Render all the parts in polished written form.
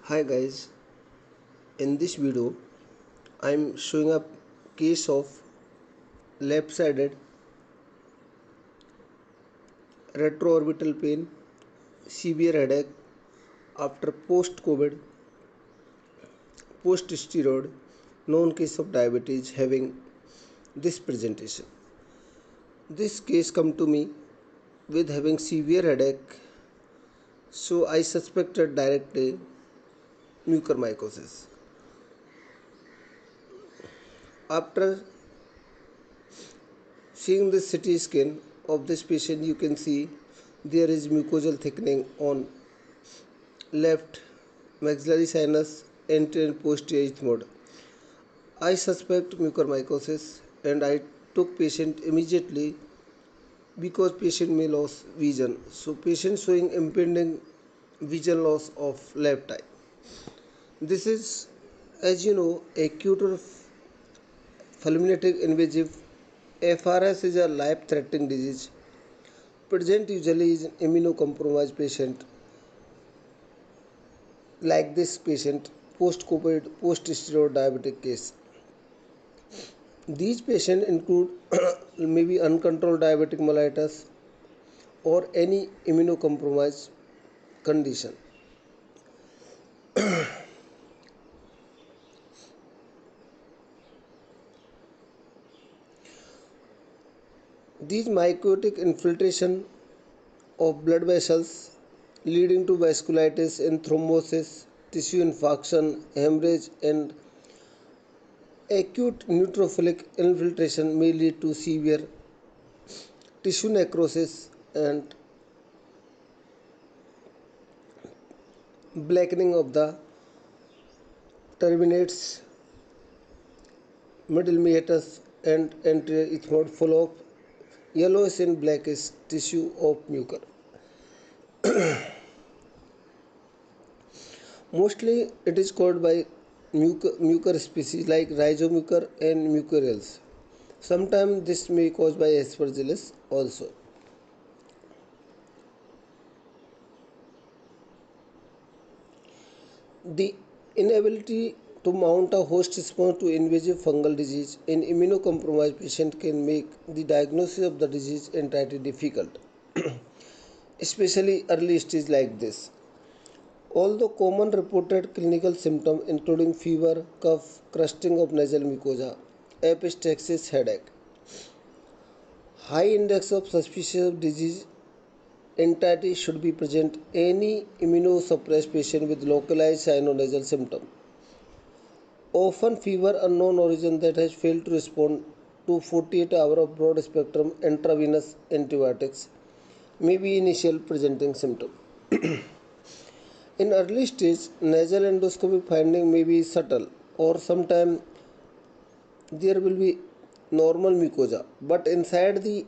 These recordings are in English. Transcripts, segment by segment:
Hi guys, in this video I am showing a case of left-sided retroorbital pain, severe headache after post-COVID, post-steroid, known case of diabetes having this presentation. This case come to me with having severe headache, so I suspected directly mucormycosis. After seeing the CT scan of this patient, you can see there is mucosal thickening on left maxillary sinus anterior and posterior ethmoid. I suspect mucormycosis and I took patient immediately because patient may lose vision. So patient showing impending vision loss of left eye. This is, as you know, acute or fulminating invasive. FRS is a life-threatening disease. Present usually is an immunocompromised patient like this patient post-COVID, post-steroid diabetic case. These patients include maybe uncontrolled diabetic mellitus or any immunocompromised condition. These myotic infiltration of blood vessels leading to vasculitis and thrombosis, tissue infarction, hemorrhage and acute neutrophilic infiltration may lead to severe tissue necrosis and blackening of the terminates middle meatus and anterior ethmoid full of yellowish and blackish tissue of mucor. Mostly it is caused by mucor species like rhizomucor and mucorales. Sometimes this may be caused by aspergillus also. The inability to mount a host response to invasive fungal disease in immunocompromised patient can make the diagnosis of the disease entirely difficult, especially early stage like this. Although common reported clinical symptoms including fever, cough, crusting of nasal mucosa, epistaxis, headache, high index of suspicion of disease entirety should be present any immunosuppressed patient with localized sinonasal symptom. Often fever unknown origin that has failed to respond to 48 hours of broad spectrum intravenous antibiotics may be initial presenting symptom. In early stage, nasal endoscopic finding may be subtle or sometimes there will be normal mucosa, but inside the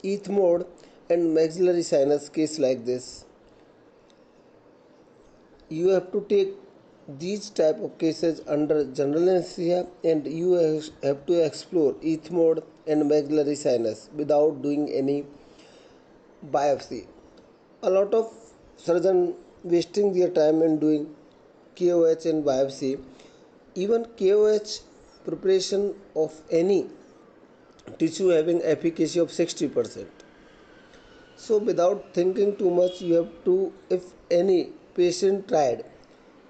ethmoid and maxillary sinus case like this, you have to take these type of cases under general anesthesia and you have to explore ethmoid and maxillary sinus without doing any biopsy. A lot of surgeons wasting their time in doing KOH and biopsy. Even KOH preparation of any tissue having efficacy of 60%. So without thinking too much, you have to, if any patient tried,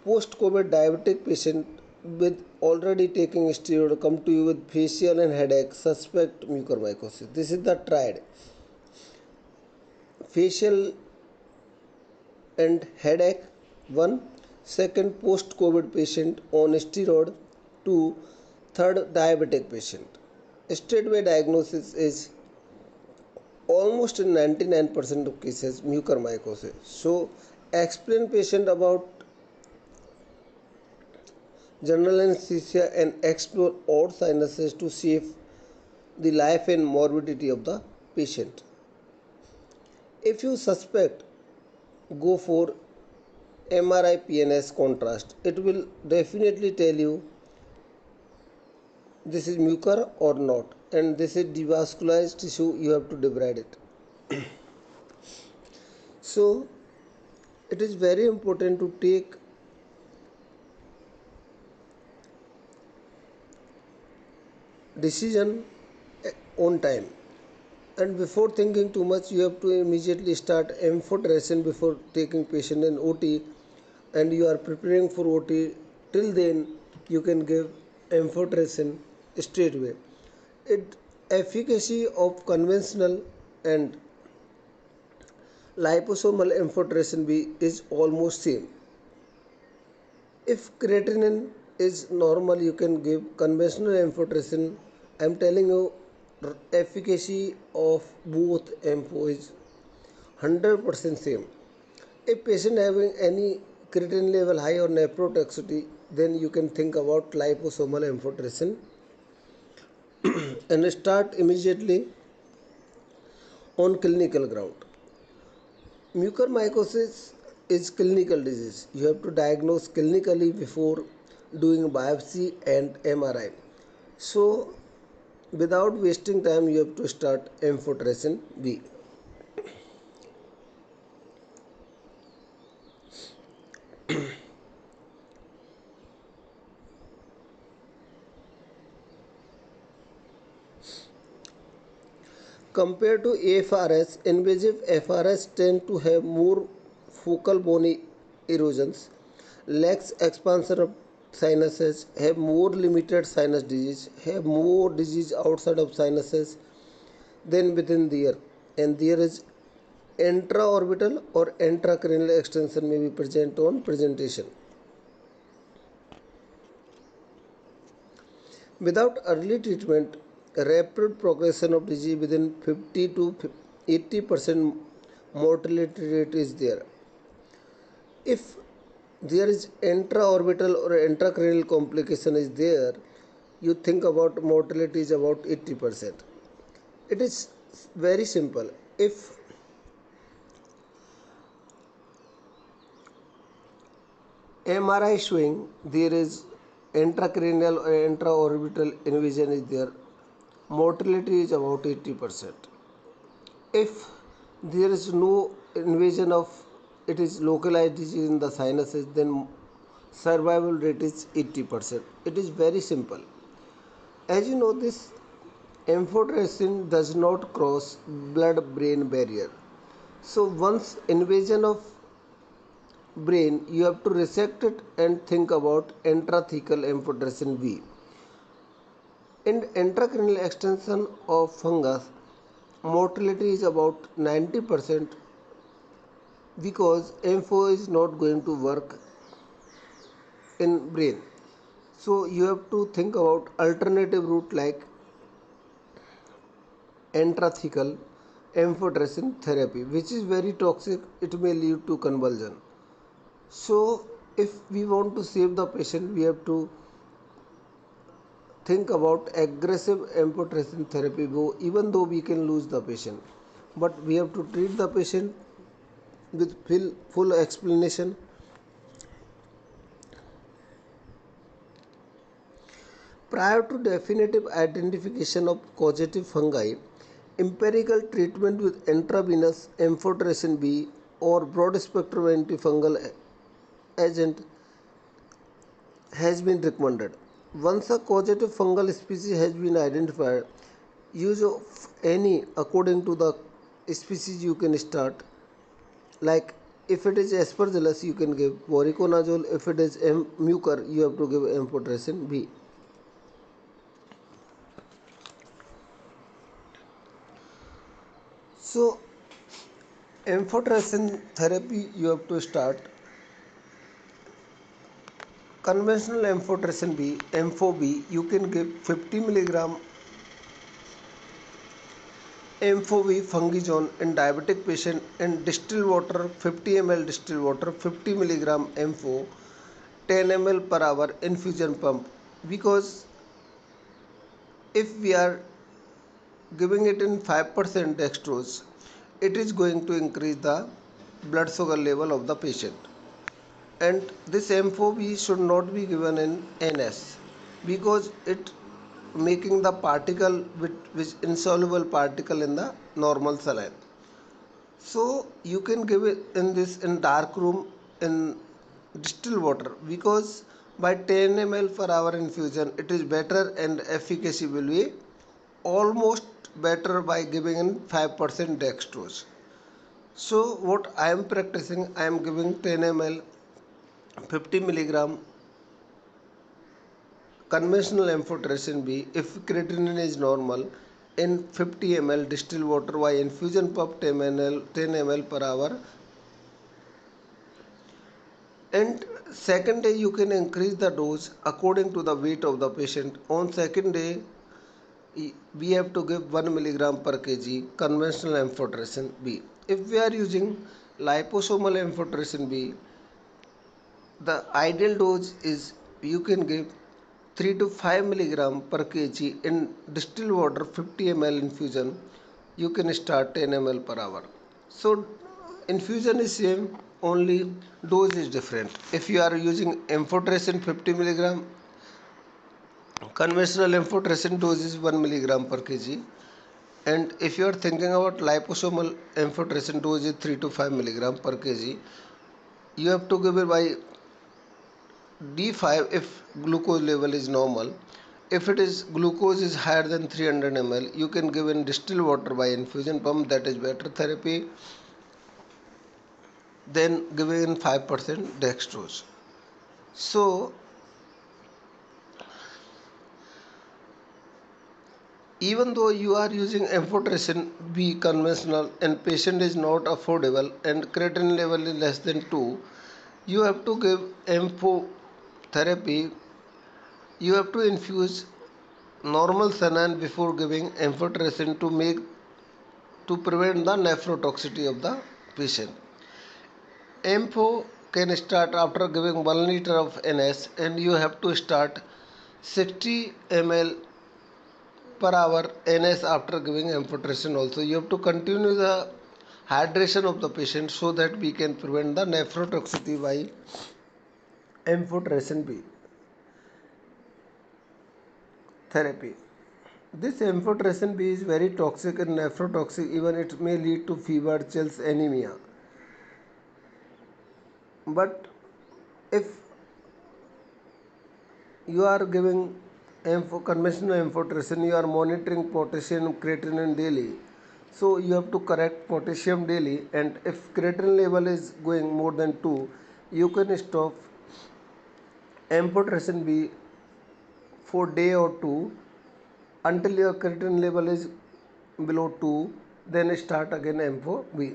post-COVID diabetic patient with already taking steroid come to you with facial and headache, suspect mucormycosis. This is the tried. Facial and headache, one. Second, post-COVID patient on steroid, two. Third, diabetic patient. Straightway diagnosis is almost in 99% of cases mucormycosis. So explain patient about general anesthesia and explore all sinuses to save the life and morbidity of the patient. If you suspect, go for MRI PNS contrast. It will definitely tell you this is mucor or not, and this is devascularized tissue, you have to debride it. So it is very important to take decision on time. And before thinking too much, you have to immediately start amphotericin before taking patient in OT, and you are preparing for OT. Till then, you can give amphotericin straight away. It efficacy of conventional and liposomal amphotericin B is almost same. If creatinine is normal, you can give conventional amphotericin. I am telling you, efficacy of both ampho is 100% same. If patient having any creatinine level high or nephrotoxicity, then you can think about liposomal amphotericin and start immediately on clinical ground. Mucormycosis is clinical disease. You have to diagnose clinically before doing biopsy and MRI. So, without wasting time, you have to start amphotericin B. Compared to AFRS, invasive FRS tend to have more focal bone erosions, lacks expansion of sinuses, have more limited sinus disease, have more disease outside of sinuses than within the ear, and there is intraorbital or intracranial extension may be present on presentation. Without early treatment, rapid progression of disease within 50 to 80% mortality rate is there. If there is intraorbital or intracranial complication is there, you think about mortality is about 80%. It is very simple. If MRI showing there is intracranial or intraorbital invasion is there, mortality is about 80%. If there is no invasion of it is localized disease in the sinuses, then survival rate is 80%. It is very simple. As you know, this amphotericin does not cross blood-brain barrier. So once invasion of brain, you have to resect it and think about intrathecal amphotericin B. In intracranial extension of fungus, mortality is about 90% because ampho is not going to work in brain. So you have to think about alternative route like intrathecal amphotericin therapy, which is very toxic. It may lead to convulsion. So if we want to save the patient, we have to think about aggressive amphotericin therapy, even though we can lose the patient, but we have to treat the patient with full explanation. Prior to definitive identification of causative fungi, empirical treatment with intravenous amphotericin B or broad-spectrum antifungal agent has been recommended. Once a causative fungal species has been identified, use of any according to the species you can start. Like if it is Aspergillus, you can give voriconazole. If it is mucor, you have to give amphotericin B. So amphotericin therapy you have to start. Conventional amphotericin B, ampho B, you can give 50 milligram ampho B fungizone in diabetic patient in distilled water, 50 ml distilled water, 50 milligram ampho, 10 ml per hour infusion pump. Because if we are giving it in 5% dextrose, it is going to increase the blood sugar level of the patient. And this ampho B should not be given in NS because it making the particle which insoluble particle in the normal saline. So you can give it in this in dark room in distilled water because by 10 ml per hour infusion, it is better and efficacy will be almost better by giving in 5% dextrose. So what I am practicing, I am giving 10 ml 50 milligram conventional amphotericin B if creatinine is normal in 50 ml distilled water by infusion pump 10 ml per hour. And second day you can increase the dose according to the weight of the patient. On second day we have to give 1 milligram per kg conventional amphotericin B. If we are using liposomal amphotericin B, the ideal dose is you can give 3 to 5 milligram per kg in distilled water 50 ml infusion. You can start 10 ml per hour. So infusion is same, only dose is different. If you are using amphotericin 50 milligram, conventional amphotericin dose is 1 milligram per kg. And if you are thinking about liposomal amphotericin dose is 3 to 5 milligram per kg, you have to give it by D5 if glucose level is normal. If it is glucose is higher than 300 ml, you can give in distilled water by infusion pump. That is better therapy than giving in 5% dextrose. So even though you are using amphotericin B conventional and patient is not affordable and creatinine level is less than 2, you have to give ampho therapy. You have to infuse normal saline before giving amphotericin to prevent the nephrotoxicity of the patient. Ampho can start after giving 1 liter of NS and you have to start 60 ml per hour NS after giving amphotericin also. You have to continue the hydration of the patient so that we can prevent the nephrotoxicity by amphotericin B therapy. This amphotericin B is very toxic and nephrotoxic, even it may lead to fever, chills, anemia. But if you are giving conventional amphotericin, you are monitoring potassium, creatinine daily. So you have to correct potassium daily, and if creatinine level is going more than 2, you can stop amphotericin B for day or two until your creatinine level is below 2, then start again ampho B.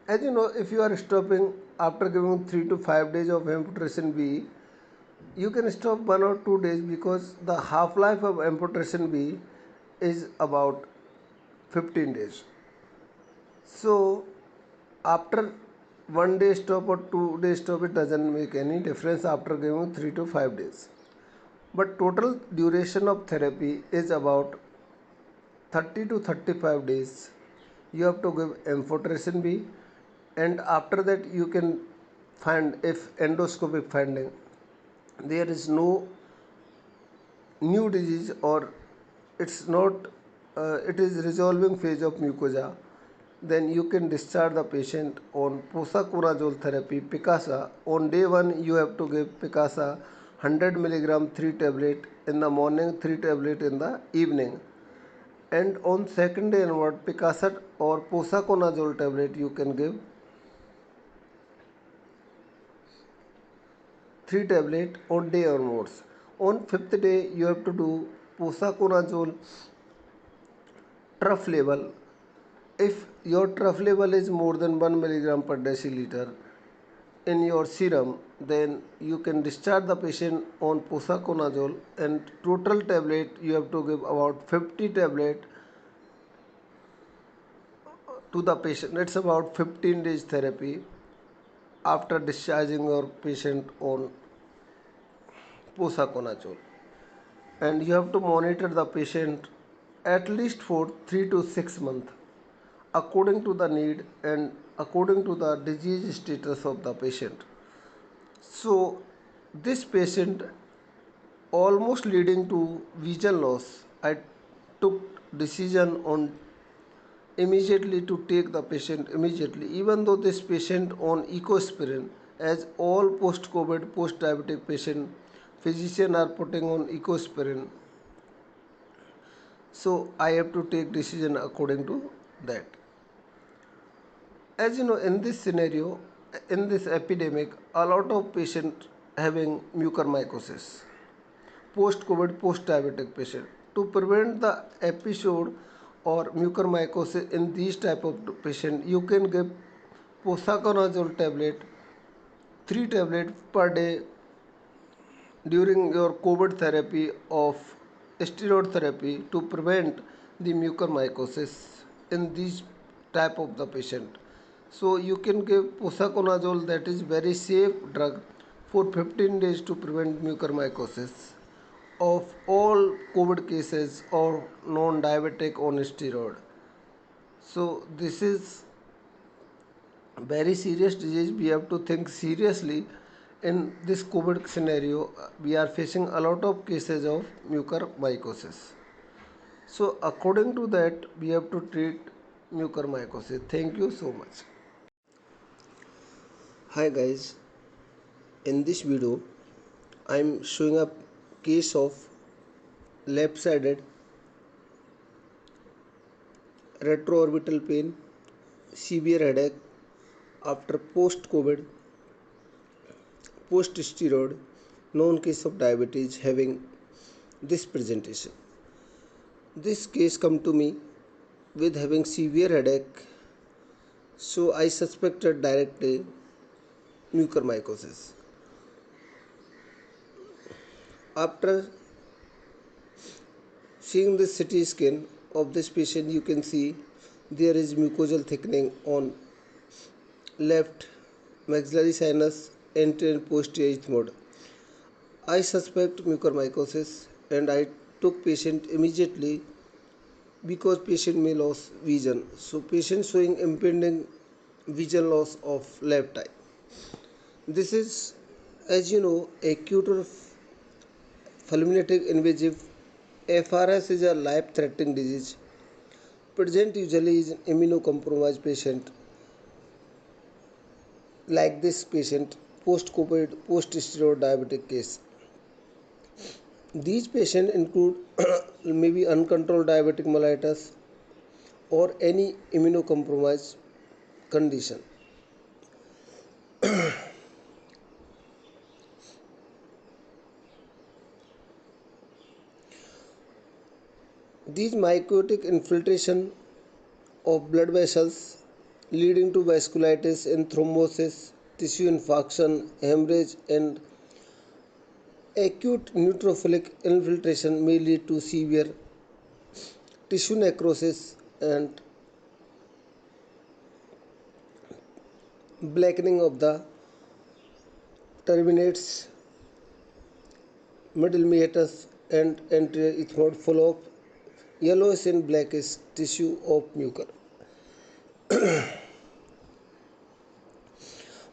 As you know, if you are stopping after giving 3 to 5 days of amphotericin B, you can stop 1 or 2 days because the half-life of amphotericin B is about 15 days. So after 1 day stop or 2 day stop, it doesn't make any difference after giving 3 to 5 days. But total duration of therapy is about 30 to 35 days. You have to give amphotericin B, and after that you can find if endoscopic finding there is no new disease or it's not it is resolving phase of mucosa, then you can discharge the patient on posaconazole therapy Picasa. On day 1 you have to give Picasa 100 milligram 3 tablet in the morning, 3 tablet in the evening, and on second day onward Picasa or posaconazole tablet you can give 3 tablet on day onwards. On fifth day you have to do posaconazole trough level. If your trough level is more than 1 milligram per deciliter in your serum, then you can discharge the patient on posaconazole, and total tablet you have to give about 50 tablet to the patient. It's about 15 days therapy after discharging your patient on posaconazole, and you have to monitor the patient at least for 3 to 6 months according to the need and according to the disease status of the patient. So this patient almost leading to vision loss, I took decision on immediately to take the patient immediately, even though this patient on ecospirin, as all post-COVID, post-diabetic patient physicians are putting on ecospirin. So I have to take decision according to that. As you know, in this scenario, in this epidemic, a lot of patients having mucormycosis, post-COVID, post-diabetic patient. To prevent the episode or mucormycosis in these type of patient, you can give posaconazole tablet, 3 tablets per day during your COVID therapy of steroid therapy to prevent the mucormycosis in these type of the patient. So you can give posaconazole, that is very safe drug, for 15 days to prevent mucormycosis of all COVID cases or non-diabetic on steroid. So this is very serious disease. We have to think seriously. In this COVID scenario, we are facing a lot of cases of mucormycosis. So according to that, we have to treat mucormycosis. Thank you so much. Hi guys, in this video I am showing a case of left-sided retroorbital pain, severe headache after post-COVID, post-steroid, known case of diabetes having this presentation. This case come to me with having severe headache, so I suspected directly mucormycosis. After seeing this CT scan of this patient, you can see there is mucosal thickening on left maxillary sinus, anterior and posterior ethmoid. I suspect mucormycosis and I took patient immediately because patient may lose vision. So patient showing impending vision loss of left eye. This is, as you know, acute or fulminating invasive. FRS is a life-threatening disease. Present usually is an immunocompromised patient like this patient, post-COVID, post-steroid diabetic case. These patients include maybe uncontrolled diabetic mellitus or any immunocompromised condition. These myotic infiltration of blood vessels leading to vasculitis and thrombosis, tissue infarction, hemorrhage and acute neutrophilic infiltration may lead to severe tissue necrosis and blackening of the terminates, middle meatus and anterior ethmoid full of yellowish and blackish tissue of mucor.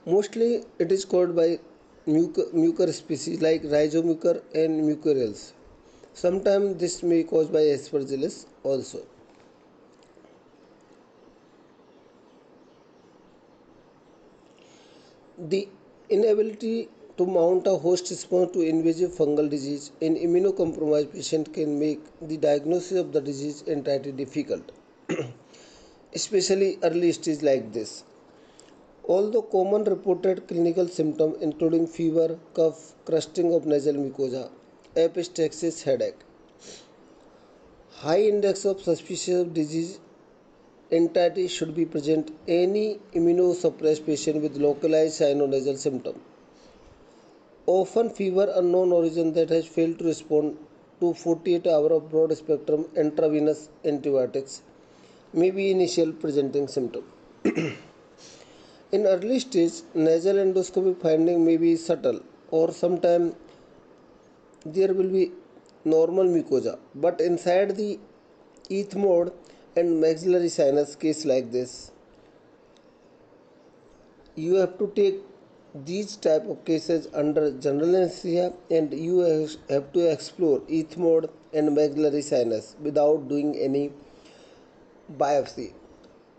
Mostly it is caused by mucor species like rhizomucor and mucorales. Sometimes this may be caused by aspergillus also. The inability to mount a host response to invasive fungal disease in immunocompromised patient can make the diagnosis of the disease entirely difficult, especially early stage like this. Although common reported clinical symptoms including fever, cough, crusting of nasal mucosa, epistaxis, headache, high index of suspicion of disease entirety should be present any immunosuppressed patient with localized sinonasal symptom. Often fever unknown origin that has failed to respond to 48 hours of broad spectrum intravenous antibiotics may be initial presenting symptom. In early stage, nasal endoscopic finding may be subtle or sometimes there will be normal mucosa, but inside the ethmoid and maxillary sinus case like this, you have to take these type of cases under general anesthesia and you have to explore ethmoid and maxillary sinus without doing any biopsy.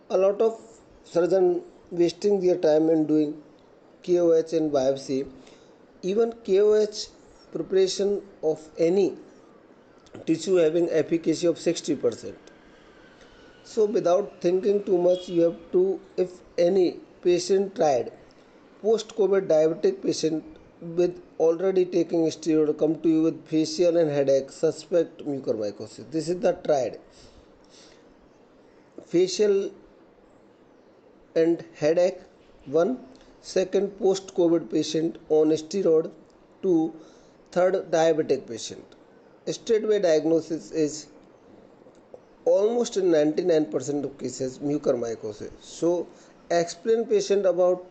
A lot of surgeons wasting their time in doing KOH and biopsy. Even KOH preparation of any tissue having efficacy of 60%. So without thinking too much, you have to, if any patient tried, post-COVID diabetic patient with already taking steroid come to you with facial and headache, suspect mucormycosis. This is the tried. Facial and headache, 1. Second, post-COVID patient on steroid, 2. Third, diabetic patient. Straightway diagnosis is almost in 99% of cases mucormycosis. So explain patient about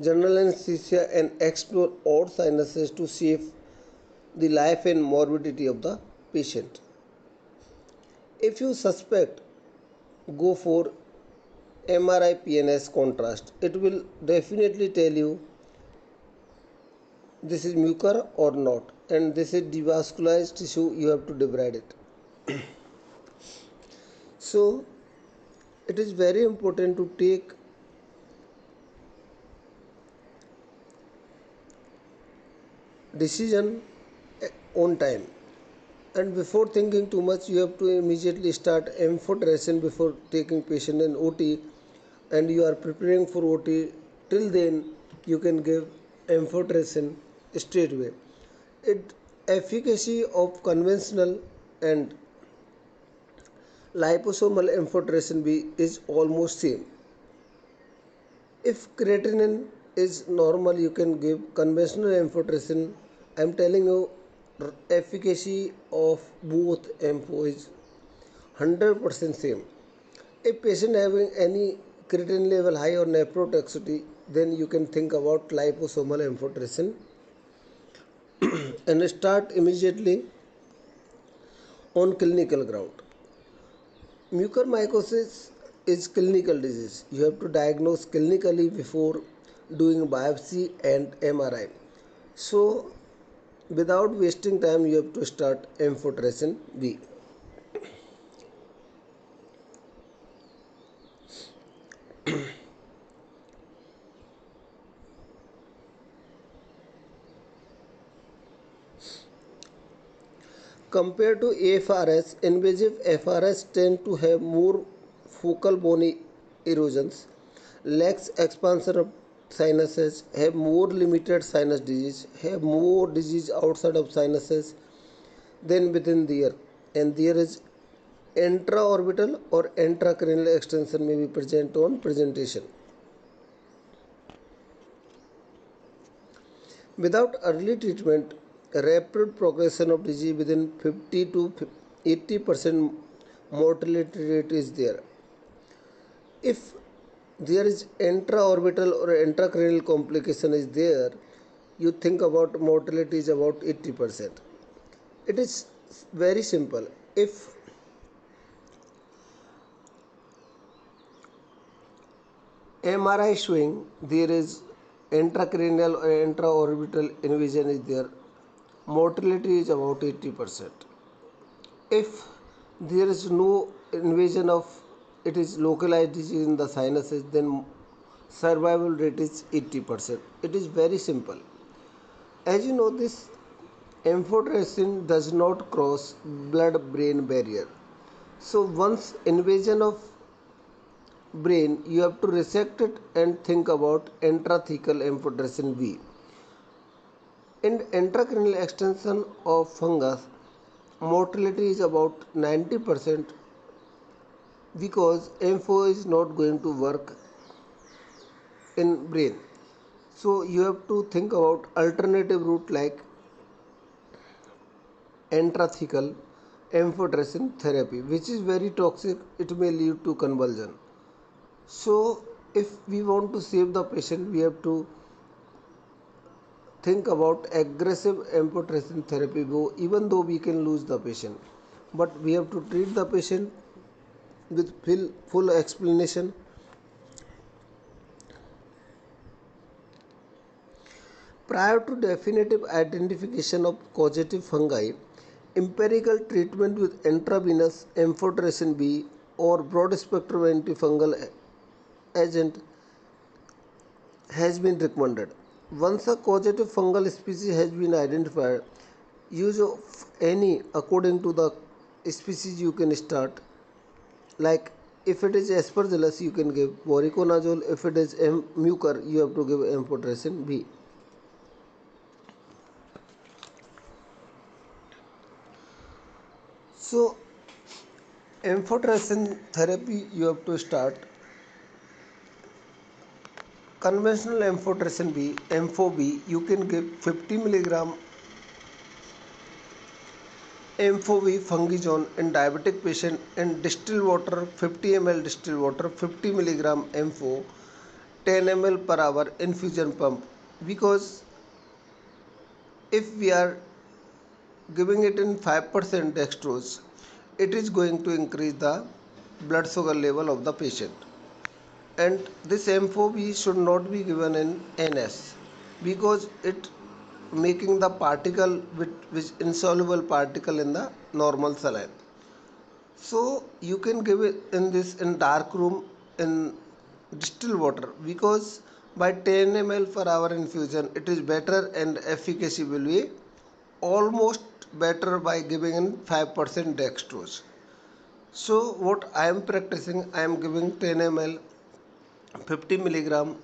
general anesthesia and explore all sinuses to save the life and morbidity of the patient. If you suspect, go for MRI PNS contrast. It will definitely tell you this is mucor or not, and this is devascularized tissue, you have to debride it. So it is very important to take decision on time, and before thinking too much, you have to immediately start amphotericin before taking patient in OT, and you are preparing for OT. Till then you can give amphotericin straight away. It efficacy of conventional and liposomal amphotericin B is almost same. If creatinine is normal, you can give conventional amphotericin. I am telling you, efficacy of both ampho is 100% same. If patient having any creatinine level high or nephrotoxicity, then you can think about liposomal amphotericin and start immediately on clinical ground. Mucormycosis is clinical disease. You have to diagnose clinically before doing biopsy and MRI. So without wasting time, you have to start amphotericin B. Compared to AFRS, invasive FRS tend to have more focal bony erosions, lacks expansion of sinuses, have more limited sinus disease, have more disease outside of sinuses than within the ear, and there is intraorbital or intracranial extension may be present on presentation. Without early treatment, rapid progression of disease within 50 to 80% mortality rate is there. If there is intraorbital or intracranial complication is there, you think about mortality is about 80%. It is very simple. If MRI showing there is intracranial or intraorbital invasion is there, mortality is about 80%. If there is no invasion of, it is localized disease in the sinuses, then survival rate is 80%. It is very simple. As you know, this amphotericin does not cross blood-brain barrier. So once invasion of brain, you have to resect it and think about intrathecal amphotericin B. In intracranial extension of fungus, mortality is about 90% because ampho is not going to work in brain. So you have to think about alternative route like intrathecal amphotericin therapy, which is very toxic. It may lead to convulsion. So if we want to save the patient, we have to think about aggressive amphotericin therapy, even though we can lose the patient, but we have to treat the patient with full explanation. Prior to definitive identification of causative fungi, empirical treatment with intravenous amphotericin B or broad spectrum antifungal agent has been recommended. Once a causative fungal species has been identified, use of any according to the species you can start. Like if it is aspergillus, you can give voriconazole. If it is mucor, you have to give amphotericin B. So amphotericin therapy you have to start. Conventional amphotericin B, Ampho B, you can give 50 milligram Ampho B fungizone in diabetic patient in distilled water, 50 ml distilled water, 50 milligram Ampho, 10 ml per hour infusion pump. Because if we are giving it in 5% dextrose, it is going to increase the blood sugar level of the patient. And this M4B should not be given in NS because it making the particle which insoluble particle in the normal saline. So you can give it in this in dark room in distilled water because by 10 ml per hour infusion it is better and efficacy will be almost better by giving in 5% dextrose. So what I am practicing, I am giving 10 ml 50 milligram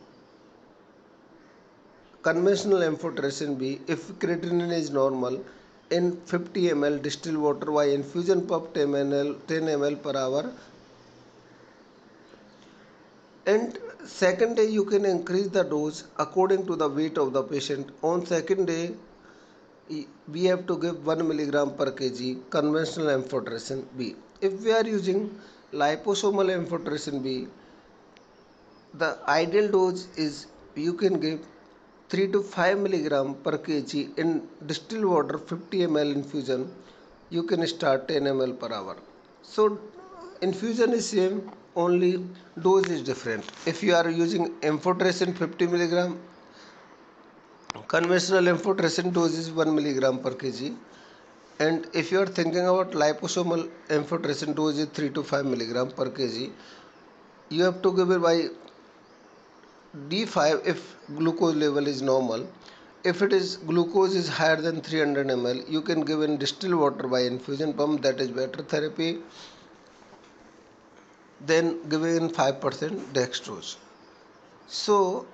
conventional amphotericin B if creatinine is normal in 50 ml distilled water by infusion pump 10 ml per hour. And second day you can increase the dose according to the weight of the patient. On second day we have to give 1 milligram per kg conventional amphotericin B. If we are using liposomal amphotericin B, the ideal dose is you can give 3 to 5 milligram per kg in distilled water 50 ml infusion. You can start 10 ml per hour. So infusion is same, only dose is different. If you are using amphotericin 50 milligram, conventional amphotericin dose is 1 milligram per kg. And if you are thinking about liposomal amphotericin dose is 3 to 5 milligram per kg, you have to give it by D5 if glucose level is normal. If it is glucose is higher than 300 ml, you can give in distilled water by infusion pump. That is better therapy than giving in 5% dextrose. So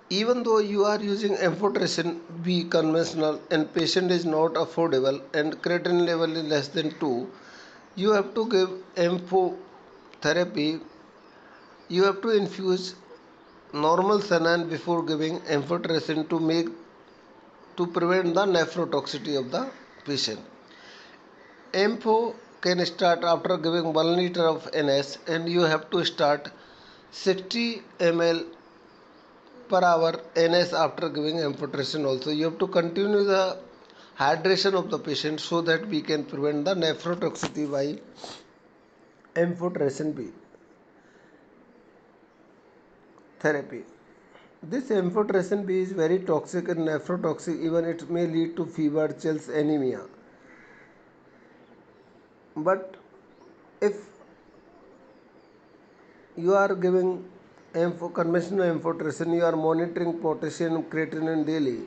even though you are using amphotericin B conventional and patient is not affordable and creatinine level is less than 2, you have to give ampho therapy. You have to infuse normal saline before giving amphotericin to prevent the nephrotoxicity of the patient. Ampho can start after giving 1 liter of NS and you have to start 60 ml per hour NS after giving amphotericin also. You have to continue the hydration of the patient so that we can prevent the nephrotoxicity by amphotericin B therapy. This amphotericin B is very toxic and nephrotoxic, even it may lead to fever, chills, anemia. But if you are giving conventional amphotericin, you are monitoring potassium, creatinine daily.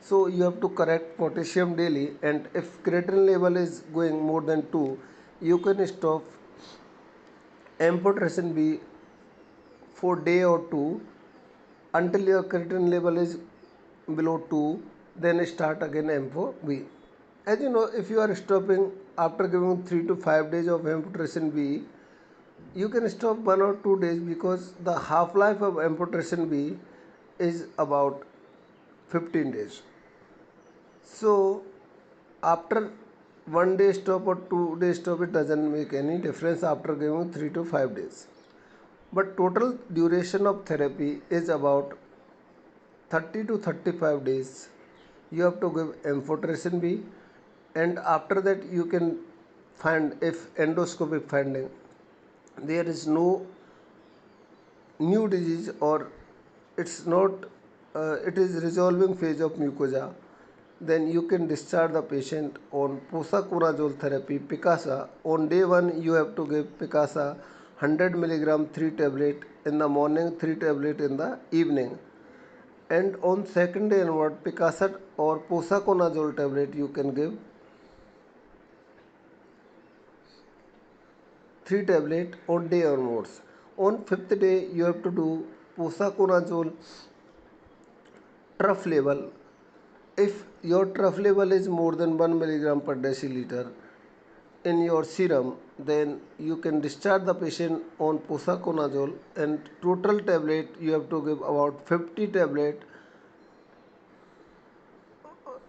So you have to correct potassium daily, and if creatinine level is going more than 2, you can stop amphotericin B for day or two until your creatinine level is below 2, then start again ampho B. As you know, if you are stopping after giving 3 to 5 days of amphotericin B, you can stop 1 or 2 days because the half life of amphotericin B is about 15 days. So after 1 day stop or 2 day stop, it doesn't make any difference after giving 3 to 5 days. But total duration of therapy is about 30 to 35 days. You have to give amphotericin B, and after that you can find if endoscopic finding there is no new disease or it's not it is resolving phase of mucosa, then you can discharge the patient on posaconazole therapy Picasa. On day 1 you have to give Picasa 100 milligram 3 tablet in the morning, 3 tablet in the evening. And on second day onward, Picasset or posaconazole tablet you can give 3 tablet on day onwards. On fifth day you have to do posaconazole trough level. If your trough level is more than 1 milligram per deciliter in your serum, then you can discharge the patient on posaconazole, and total tablet you have to give about 50 tablet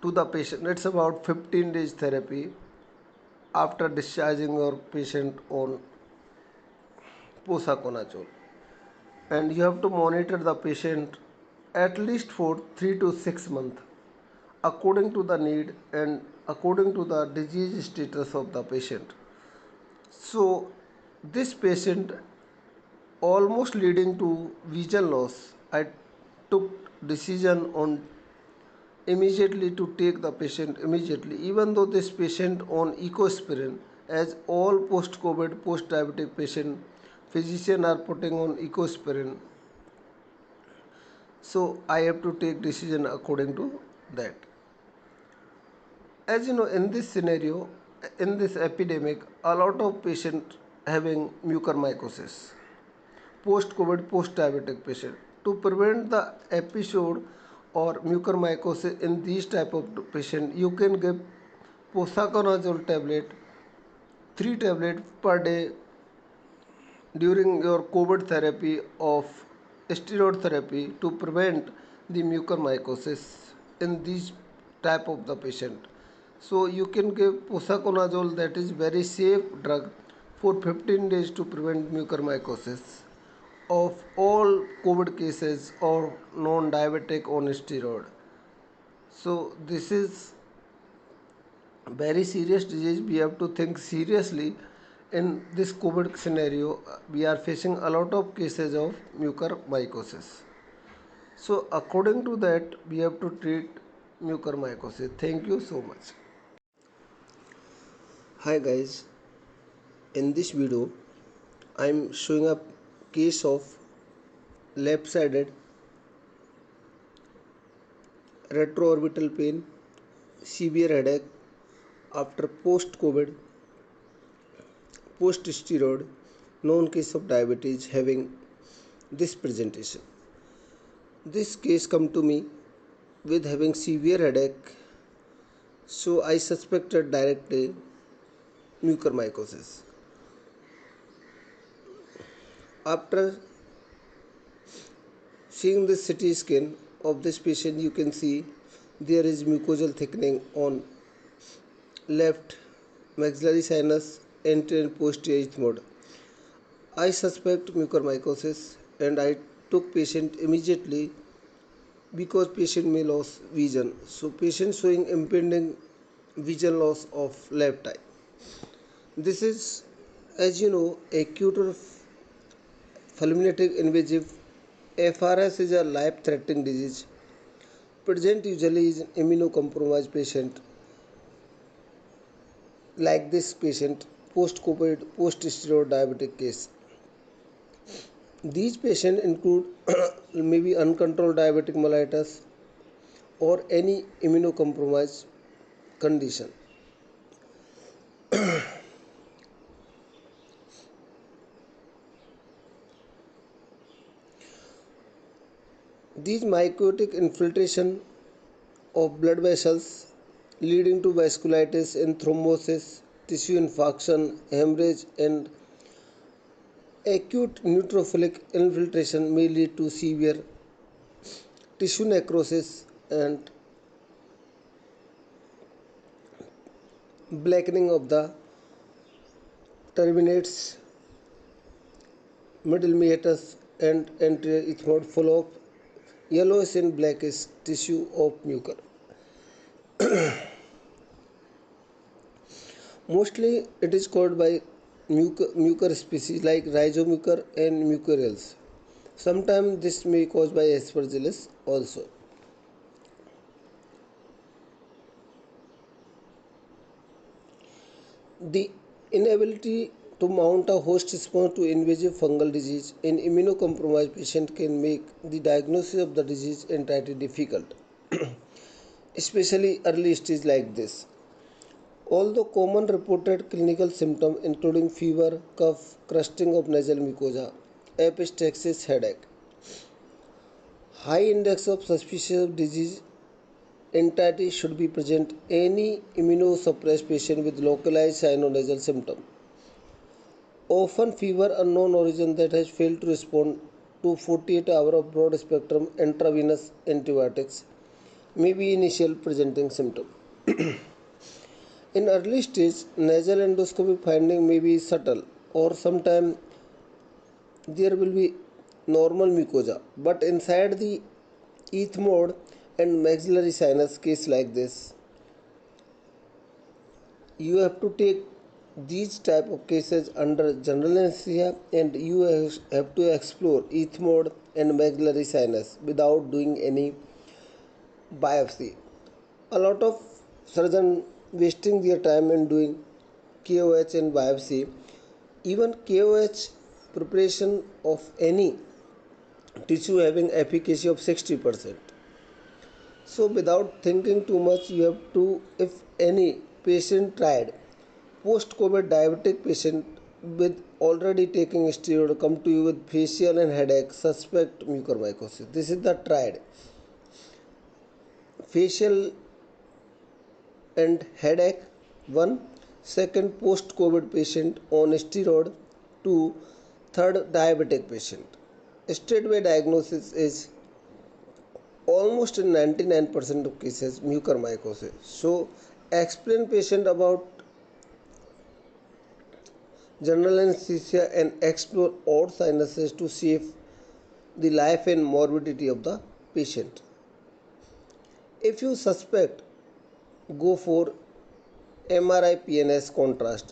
to the patient. It's about 15 days therapy after discharging your patient on posaconazole, and you have to monitor the patient at least for 3 to 6 months according to the need and according to the disease status of the patient. So this patient almost leading to vision loss. I took decision on immediately to take the patient immediately, even though this patient on ecospirin, as all post-COVID, post-diabetic patient, physician are putting on ecospirin. So I have to take decision according to that. As you know, in this scenario, in this epidemic, a lot of patients having mucormycosis, post-COVID, post-diabetic patient. To prevent the episode or mucormycosis in these type of patient, you can give posaconazole tablet, 3 tablets per day during your COVID therapy of steroid therapy to prevent the mucormycosis in these type of the patient. So you can give posaconazole, that is very safe drug, for 15 days to prevent mucormycosis of all COVID cases or non-diabetic on steroid. So this is very serious disease. We have to think seriously. In this COVID scenario, we are facing a lot of cases of mucormycosis. So according to that, we have to treat mucormycosis. Thank you so much. Hi guys, in this video I am showing a case of left-sided retroorbital pain, severe headache after post-COVID, post-steroid, known case of diabetes having this presentation. This case come to me with having severe headache, so I suspected directly mucormycosis. After seeing the CT scan of this patient, you can see there is mucosal thickening on left maxillary sinus, anterior and posterior ethmoid. I suspect mucormycosis and I took patient immediately because patient may lose vision. So patient showing impending vision loss of left eye. This is, as you know, acute or fulminating invasive. FRS is a life-threatening disease. Present usually is an immunocompromised patient like this patient, post-COVID, post-steroid diabetic case. These patients include maybe uncontrolled diabetic mellitus or any immunocompromised condition. These myotic infiltration of blood vessels leading to vasculitis and thrombosis, tissue infarction, hemorrhage, and acute neutrophilic infiltration may lead to severe tissue necrosis and blackening of the terminates, middle meatus, and anterior ethmoid full of yellowish and blackish tissue of mucor. Mostly it is caused by mucor species like rhizomucor and mucorales. Sometimes this may be caused by aspergillus also. The inability to mount a host response to invasive fungal disease in immunocompromised patient can make the diagnosis of the disease entirely difficult, especially early stage like this. Although common reported clinical symptoms including fever, cough, crusting of nasal mucosa, epistaxis, headache, high index of suspicious disease entity should be present any immunosuppressed patient with localized sinonasal symptom. Often fever unknown origin that has failed to respond to 48 hours of broad spectrum intravenous antibiotics may be initial presenting symptom. In early stage, nasal endoscopic finding may be subtle or sometimes there will be normal mucosa, but inside the ethmoid and maxillary sinus case like this, you have to take these type of cases under general anesthesia and you have to explore ethmoid and maxillary sinus without doing any biopsy. A lot of surgeons wasting their time in doing KOH and biopsy. Even KOH preparation of any tissue having efficacy of 60%. So without thinking too much, you have to, if any patient tried post-COVID diabetic patient with already taking steroid come to you with facial and headache, suspect mucormycosis. This is the tried facial and headache. One, second post-COVID patient on steroid. Two, third diabetic patient. Straightway diagnosis is almost in 99% of cases mucormycosis. So explain patient about general anesthesia and explore all sinuses to save the life and morbidity of the patient. If you suspect, go for MRI PNS contrast.